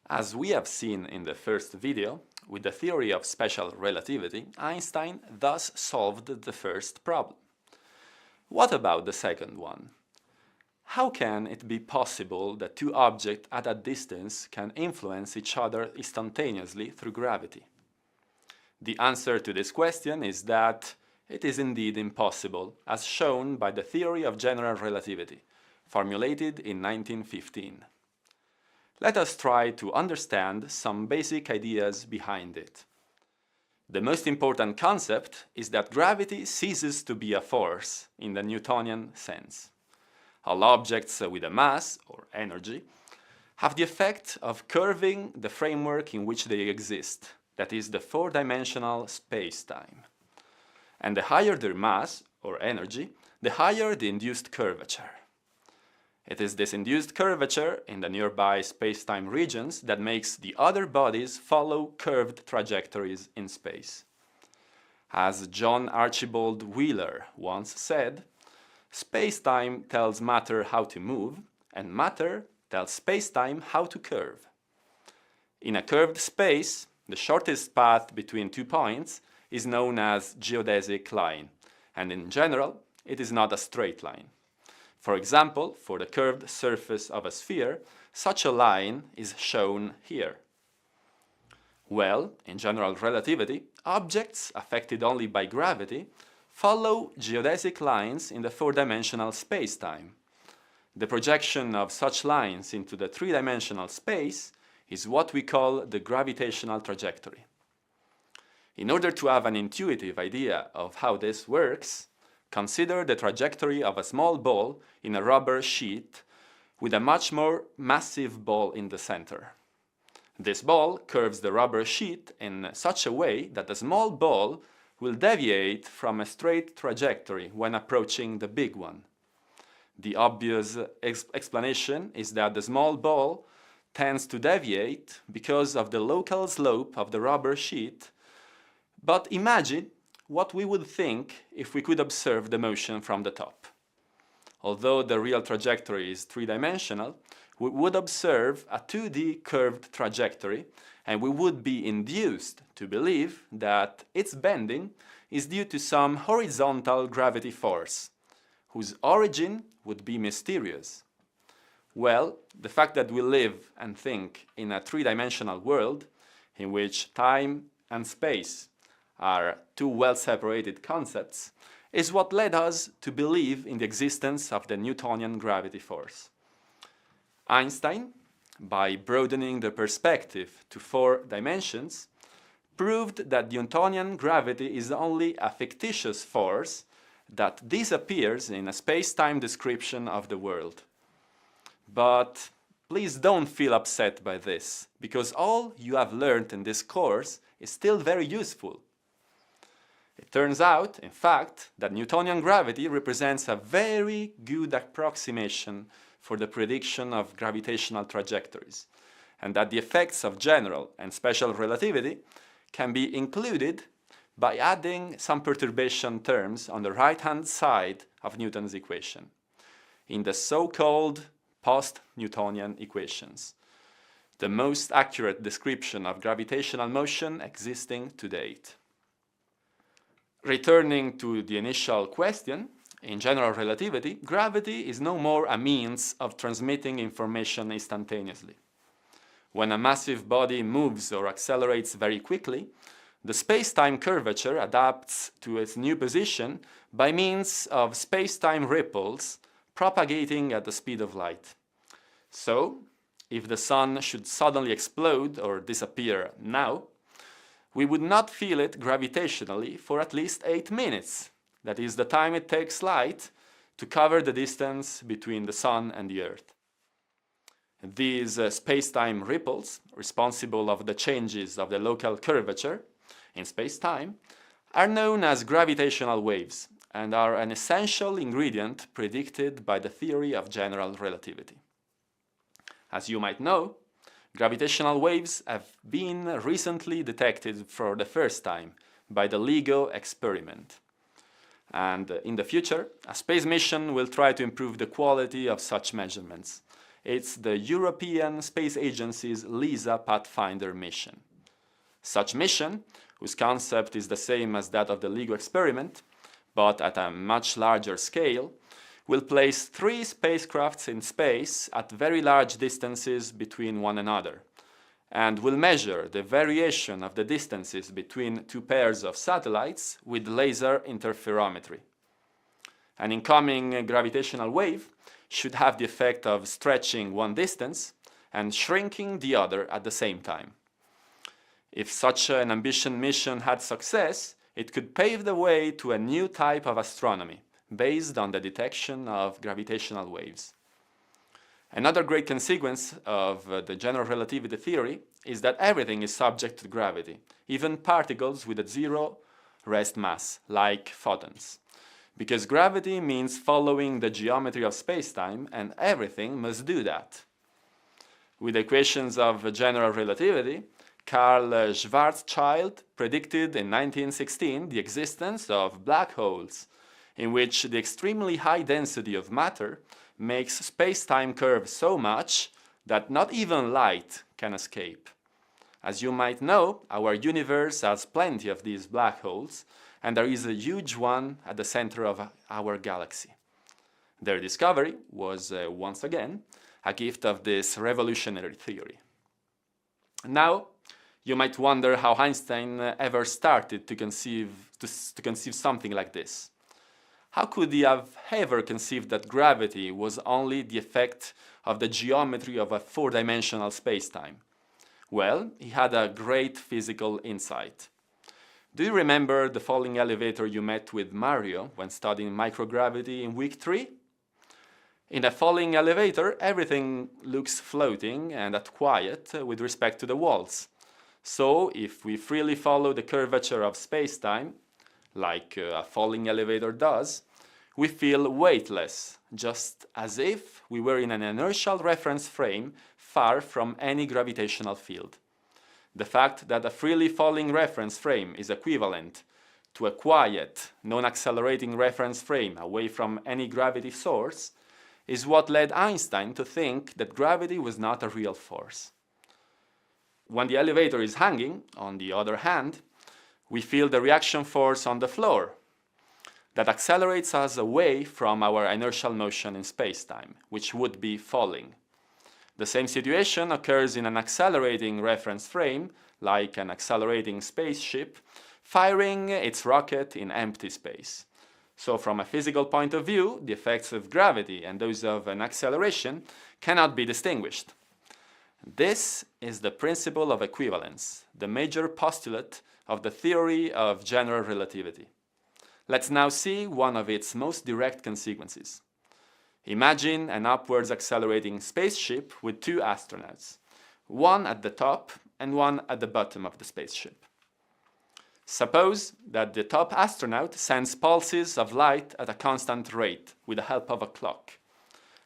As we have seen in the first video, with the theory of special relativity, Einstein thus solved the first problem. What about the second one? How can it be possible that two objects at a distance can influence each other instantaneously through gravity? The answer to this question is that it is indeed impossible, as shown by the theory of general relativity, formulated in 1915. Let us try to understand some basic ideas behind it. The most important concept is that gravity ceases to be a force in the Newtonian sense. All objects with a mass, or energy, have the effect of curving the framework in which they exist, that is, the four-dimensional space-time. And the higher their mass, or energy, the higher the induced curvature. It is this induced curvature in the nearby space-time regions that makes the other bodies follow curved trajectories in space. As John Archibald Wheeler once said, space-time tells matter how to move, and matter tells space-time how to curve. In a curved space, the shortest path between 2 points is known as geodesic line, and in general, it is not a straight line. For example, for the curved surface of a sphere, such a line is shown here. Well, in general relativity, objects affected only by gravity follow geodesic lines in the four-dimensional space-time. The projection of such lines into the three-dimensional space is what we call the gravitational trajectory. In order to have an intuitive idea of how this works, consider the trajectory of a small ball in a rubber sheet with a much more massive ball in the center. This ball curves the rubber sheet in such a way that the small ball will deviate from a straight trajectory when approaching the big one. The obvious explanation is that the small ball tends to deviate because of the local slope of the rubber sheet, but imagine what we would think if we could observe the motion from the top. Although the real trajectory is three-dimensional, we would observe a 2D curved trajectory, and we would be induced to believe that its bending is due to some horizontal gravity force, whose origin would be mysterious. Well, the fact that we live and think in a three-dimensional world, in which time and space are two well-separated concepts, is what led us to believe in the existence of the Newtonian gravity force. Einstein, by broadening the perspective to 4 dimensions, proved that Newtonian gravity is only a fictitious force that disappears in a space-time description of the world. But please don't feel upset by this, because all you have learned in this course is still very useful. It turns out, in fact, that Newtonian gravity represents a very good approximation for the prediction of gravitational trajectories, and that the effects of general and special relativity can be included by adding some perturbation terms on the right-hand side of Newton's equation, in the so-called post-Newtonian equations, the most accurate description of gravitational motion existing to date. Returning to the initial question, in general relativity, gravity is no more a means of transmitting information instantaneously. When a massive body moves or accelerates very quickly, the space-time curvature adapts to its new position by means of space-time ripples propagating at the speed of light. So, if the sun should suddenly explode or disappear now, we would not feel it gravitationally for at least 8 minutes. That is the time it takes light to cover the distance between the sun and the Earth. These space-time ripples, responsible of the changes of the local curvature in space-time, are known as gravitational waves and are an essential ingredient predicted by the theory of general relativity. As you might know, gravitational waves have been recently detected for the first time by the LIGO experiment. And in the future, a space mission will try to improve the quality of such measurements, It's the European Space Agency's LISA Pathfinder mission. Such mission, whose concept is the same as that of the LIGO experiment, but at a much larger scale, will place 3 spacecrafts in space at very large distances between one another, and will measure the variation of the distances between 2 pairs of satellites with laser interferometry. An incoming gravitational wave should have the effect of stretching one distance and shrinking the other at the same time. If such an ambitious mission had success, it could pave the way to a new type of astronomy based on the detection of gravitational waves. Another great consequence of the general relativity theory is that everything is subject to gravity, even particles with a zero rest mass, like photons. Because gravity means following the geometry of spacetime, and everything must do that. With the equations of general relativity, Carl Schwarzschild predicted in 1916 the existence of black holes, in which the extremely high density of matter makes space-time curve so much that not even light can escape. As you might know, our universe has plenty of these black holes, and there is a huge one at the center of our galaxy. Their discovery was, once again, a gift of this revolutionary theory. Now, you might wonder how Einstein ever started to conceive something like this. How could he have ever conceived that gravity was only the effect of the geometry of a 4-dimensional spacetime? Well, he had a great physical insight. Do you remember the falling elevator you met with Mario when studying microgravity in week 3? In a falling elevator, everything looks floating and at quiet with respect to the walls. So, if we freely follow the curvature of spacetime, like a falling elevator does, we feel weightless, just as if we were in an inertial reference frame far from any gravitational field. The fact that a freely falling reference frame is equivalent to a quiet, non-accelerating reference frame away from any gravity source is what led Einstein to think that gravity was not a real force. When the elevator is hanging, on the other hand, we feel the reaction force on the floor that accelerates us away from our inertial motion in spacetime, which would be falling. The same situation occurs in an accelerating reference frame, like an accelerating spaceship, firing its rocket in empty space. So from a physical point of view, the effects of gravity and those of an acceleration cannot be distinguished. This is the principle of equivalence, the major postulate of the theory of general relativity. Let's now see one of its most direct consequences. Imagine an upwards accelerating spaceship with 2 astronauts, one at the top and one at the bottom of the spaceship. Suppose that the top astronaut sends pulses of light at a constant rate with the help of a clock.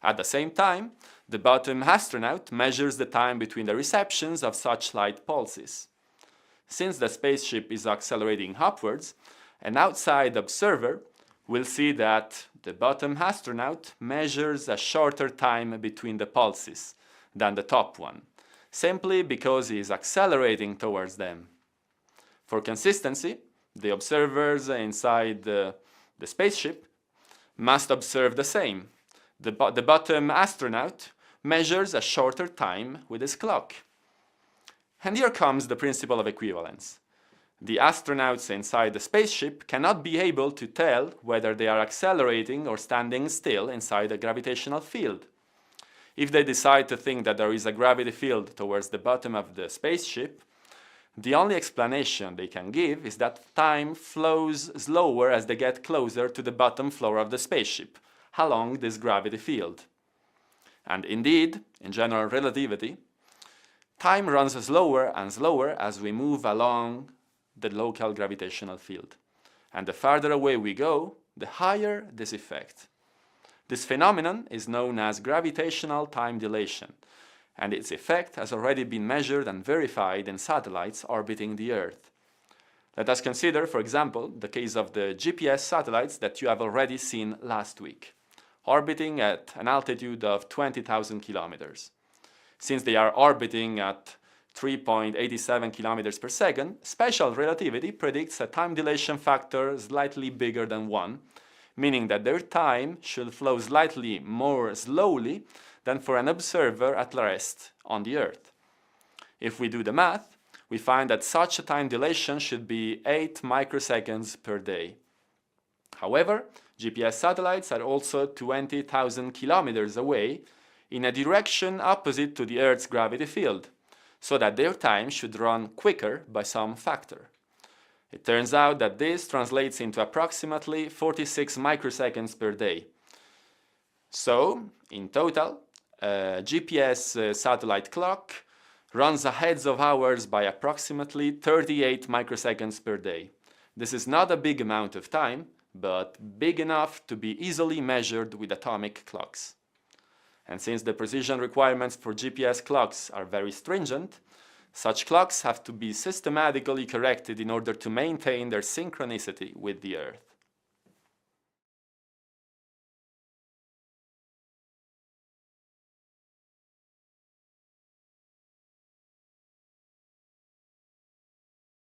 At the same time, the bottom astronaut measures the time between the receptions of such light pulses. Since the spaceship is accelerating upwards, an outside observer will see that the bottom astronaut measures a shorter time between the pulses than the top one, simply because he is accelerating towards them. For consistency, the observers inside the spaceship must observe the same. The bottom astronaut measures a shorter time with his clock. And here comes the principle of equivalence. The astronauts inside the spaceship cannot be able to tell whether they are accelerating or standing still inside a gravitational field. If they decide to think that there is a gravity field towards the bottom of the spaceship, the only explanation they can give is that time flows slower as they get closer to the bottom floor of the spaceship, along this gravity field. And indeed, in general relativity, time runs slower and slower as we move along the local gravitational field. And the farther away we go, the higher this effect. This phenomenon is known as gravitational time dilation, and its effect has already been measured and verified in satellites orbiting the Earth. Let us consider, for example, the case of the GPS satellites that you have already seen last week. orbiting at an altitude of 20,000 kilometers. Since they are orbiting at 3.87 kilometers per second, special relativity predicts a time dilation factor slightly bigger than 1, meaning that their time should flow slightly more slowly than for an observer at rest on the Earth. If we do the math, we find that such a time dilation should be 8 microseconds per day. However, GPS satellites are also 20,000 kilometers away in a direction opposite to the Earth's gravity field, so that their time should run quicker by some factor. It turns out that this translates into approximately 46 microseconds per day. So, in total, a GPS satellite clock runs ahead of ours by approximately 38 microseconds per day. This is not a big amount of time, but big enough to be easily measured with atomic clocks. And since the precision requirements for GPS clocks are very stringent, such clocks have to be systematically corrected in order to maintain their synchronicity with the Earth.